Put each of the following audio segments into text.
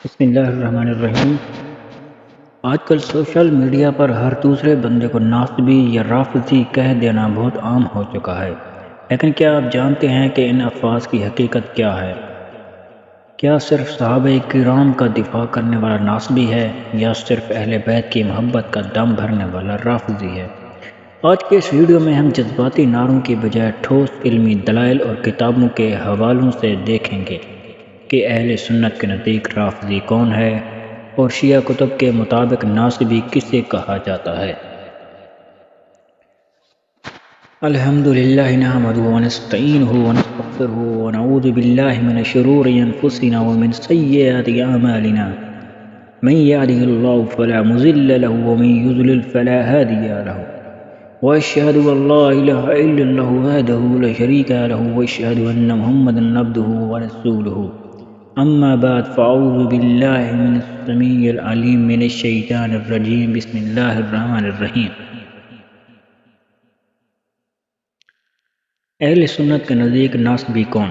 بسم اللہ الرحمن الرحیم۔ آج کل سوشل میڈیا پر ہر دوسرے بندے کو ناصبی یا رافضی کہہ دینا بہت عام ہو چکا ہے، لیکن کیا آپ جانتے ہیں کہ ان الفاظ کی حقیقت کیا ہے؟ کیا صرف صحابہ کرام کا دفاع کرنے والا ناصبی ہے یا صرف اہل بیت کی محبت کا دم بھرنے والا رافضی ہے؟ آج کے اس ویڈیو میں ہم جذباتی نعروں کی بجائے ٹھوس علمی دلائل اور کتابوں کے حوالوں سے دیکھیں گے کہ اہل سنت کے نزدیک رافضی کون ہے اور شیعہ کتب کے مطابق ناصبی کسے کہا جاتا ہے۔ الحمدللہ نحمدہ ونستعینہ ونستغفرہ ونعوذ باللہ من شرور انفسنا ومن سیئات اعمالنا، من یہدہ اللہ فلا مضل له ومن یضلل فلا ہادی له، واشہد ان لا الہ الا اللہ وحدہ لا شریک له، واشہد ان محمدا عبدہ ورسولہ۔ اما بعد فاعوذ باللہ من السمیع العلیم من الشیطان الرجیم، بسم اللہ الرحمن الرحیم۔ اہل سنت کے نزدیک ناصبی کون؟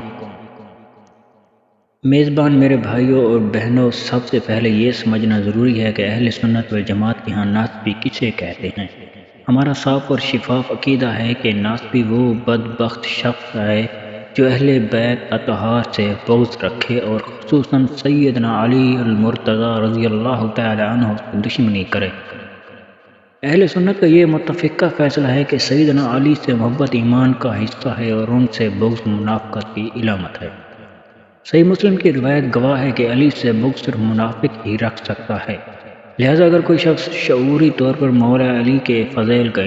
میزبان میرے بھائیوں اور بہنوں، سب سے پہلے یہ سمجھنا ضروری ہے کہ اہل سنت والجماعت کے ہاں ناصبی کسے کہتے ہیں۔ ہمارا صاف اور شفاف عقیدہ ہے کہ ناصبی وہ بدبخت شخص ہے جو اہل بیت اطہار سے بغض رکھے اور خصوصاً سیدنا علی المرتضی رضی اللہ تعالی عنہ سے دشمنی کرے۔ اہل سنت کا یہ متفقہ فیصلہ ہے کہ سیدنا علی سے محبت ایمان کا حصہ ہے اور ان سے بغض منافقت کی علامت ہے۔ صحیح مسلم کی روایت گواہ ہے کہ علی سے بغض صرف منافق ہی رکھ سکتا ہے، لہذا اگر کوئی شخص شعوری طور پر مولا علی کے فضائل کا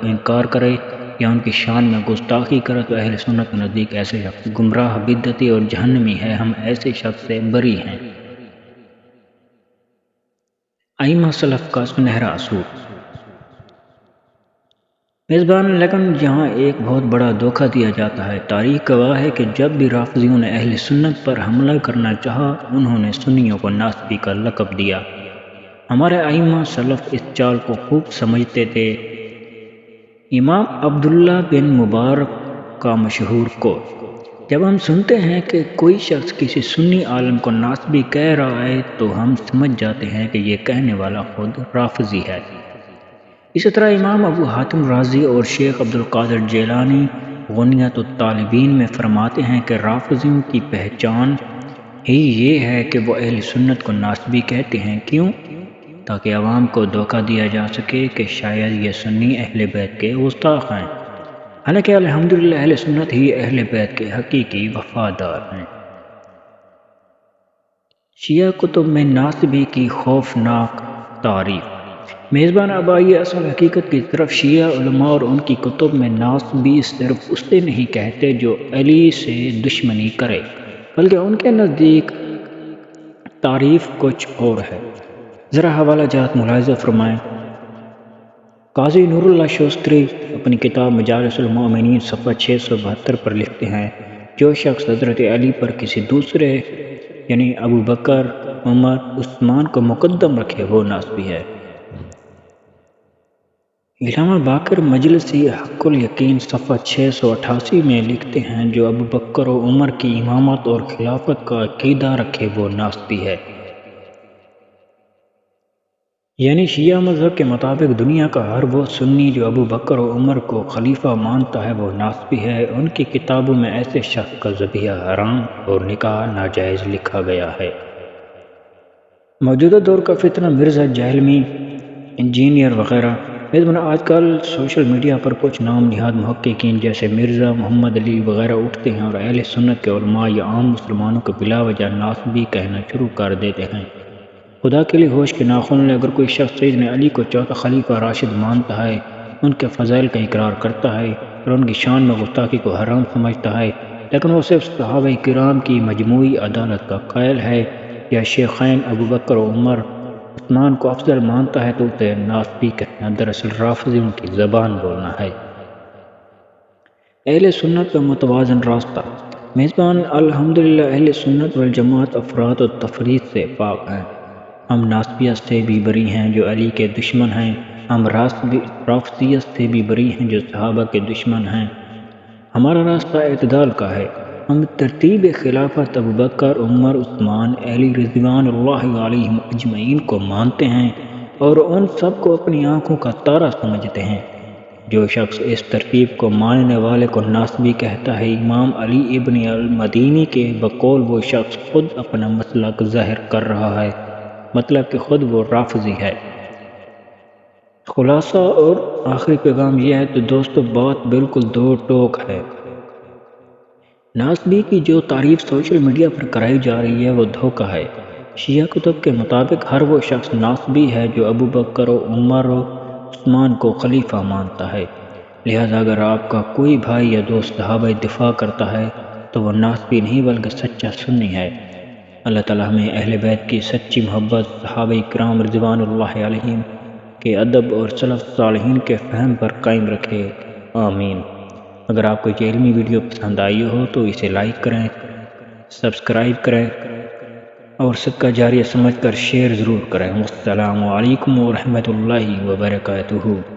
انکار کرے یا ان کی شان میں گستاخی کرے تو اہل سنت کے نزدیک ایسے شخص گمراہ، بدعتی اور جہنمی ہے۔ ہم ایسے شخص سے بری ہیں۔ ائمہ سلف کا سنہرا اصول۔ میزبان، لیکن یہاں ایک بہت بڑا دھوکہ دیا جاتا ہے۔ تاریخ گواہ ہے کہ جب بھی رافضیوں نے اہل سنت پر حملہ کرنا چاہا، انہوں نے سنیوں کو ناصبی کا لقب دیا۔ ہمارے ائمہ سلف اس چال کو خوب سمجھتے تھے۔ امام عبداللہ بن مبارک کا مشہور قول: جب ہم سنتے ہیں کہ کوئی شخص کسی سنی عالم کو ناصبی کہہ رہا ہے تو ہم سمجھ جاتے ہیں کہ یہ کہنے والا خود رافضی ہے۔ اسی طرح امام ابو حاتم رازی اور شیخ عبدالقادر جیلانی غنیۃ الطالبین میں فرماتے ہیں کہ رافضیوں کی پہچان ہی یہ ہے کہ وہ اہل سنت کو ناصبی کہتے ہیں۔ کیوں؟ تاکہ عوام کو دھوکہ دیا جا سکے کہ شاید یہ سنی اہل بیت کے گستاخ ہیں، حالانکہ الحمدللہ اہل سنت ہی اہل بیت کے حقیقی وفادار ہیں۔ شیعہ کتب میں ناصبی کی خوفناک تعریف۔ میزبان، اب آئیے اصل حقیقت کی طرف۔ شیعہ علماء اور ان کی کتب میں ناصبی صرف اسے نہیں کہتے جو علی سے دشمنی کرے، بلکہ ان کے نزدیک تعریف کچھ اور ہے۔ ذرا حوالہ جات ملاحظہ فرمائیں۔ قاضی نور اللہ شوستری اپنی کتاب مجالس المؤمنین صفحہ 672 پر لکھتے ہیں: جو شخص حضرت علی پر کسی دوسرے یعنی ابو بکر، عمر، عثمان کو مقدم رکھے وہ ناصبی ہے۔ علامہ باقر مجلسی حق الیقین صفحہ 688 میں لکھتے ہیں: جو ابو بکر و عمر کی امامت اور خلافت کا عقیدہ رکھے وہ ناصبی ہے۔ یعنی شیعہ مذہب کے مطابق دنیا کا ہر وہ سنی جو ابو بکر و عمر کو خلیفہ مانتا ہے وہ ناصبی ہے۔ ان کی کتابوں میں ایسے شخص کا ذبیحہ حرام اور نکاح ناجائز لکھا گیا ہے۔ موجودہ دور کا فتنہ، مرزا جہلمی، انجینئر وغیرہ۔ میزبان، آج کل سوشل میڈیا پر کچھ نام نہاد محققین جیسے مرزا محمد علی وغیرہ اٹھتے ہیں اور اہل سنت کے علماء یا عام مسلمانوں کو بلا وجہ ناصبی کہنا شروع کر دیتے ہیں۔ خدا کے لیے ہوش کے ناخن لیں۔ اگر کوئی شخص سیدنا علی کو چوتھا خلیفہ راشد مانتا ہے، ان کے فضائل کا اقرار کرتا ہے اور ان کی شان میں گستاخی کو حرام سمجھتا ہے، لیکن وہ صرف صحابہ کرام کی مجموعی عدالت کا قائل ہے یا شیخین ابو بکر و عمر، عثمان کو افضل مانتا ہے تو اسے ناصبی کہنا دراصل رافضیوں کی زبان بولنا ہے۔ اہل سنت کا متوازن راستہ۔ میزبان، الحمدللہ اہل سنت والجماعت افراط و تفریط سے پاک ہیں۔ ہم ناصبیت سے بھی بری ہیں جو علی کے دشمن ہیں، ہم رافضیت سے بھی بری ہیں جو صحابہ کے دشمن ہیں۔ ہمارا راستہ اعتدال کا ہے۔ ہم ترتیب خلافت ابوبکر، عمر، عثمان، علی رضوان اللہ علیہم اجمعین کو مانتے ہیں اور ان سب کو اپنی آنکھوں کا تارا سمجھتے ہیں۔ جو شخص اس ترتیب کو ماننے والے کو ناصبی کہتا ہے، امام علی ابن المدینی کے بقول وہ شخص خود اپنا مسلک ظاہر کر رہا ہے، مطلب کہ خود وہ رافضی ہے۔ خلاصہ اور آخری پیغام یہ ہے تو دوستو بات بالکل دو ٹوک ہے۔ ناصبی کی جو تعریف سوشل میڈیا پر کرائی جا رہی ہے وہ دھوکہ ہے۔ شیعہ کتب کے مطابق ہر وہ شخص ناصبی ہے جو ابوبکر و عمر و عثمان کو خلیفہ مانتا ہے۔ لہذا اگر آپ کا کوئی بھائی یا دوست صحابہ دفاع کرتا ہے تو وہ ناصبی نہیں بلکہ سچا سنی ہے۔ اللہ تعالیٰ ہمیں اہل بیت کی سچی محبت، صحابہ کرام رضوان اللہ علیہم کے ادب اور سلف صالحین کے فہم پر قائم رکھے، آمین۔ اگر آپ کو یہ علمی ویڈیو پسند آئی ہو تو اسے لائک کریں، سبسکرائب کریں اور صدقہ جاریہ سمجھ کر شیئر ضرور کریں۔ السلام علیکم ورحمۃ اللہ وبرکاتہ۔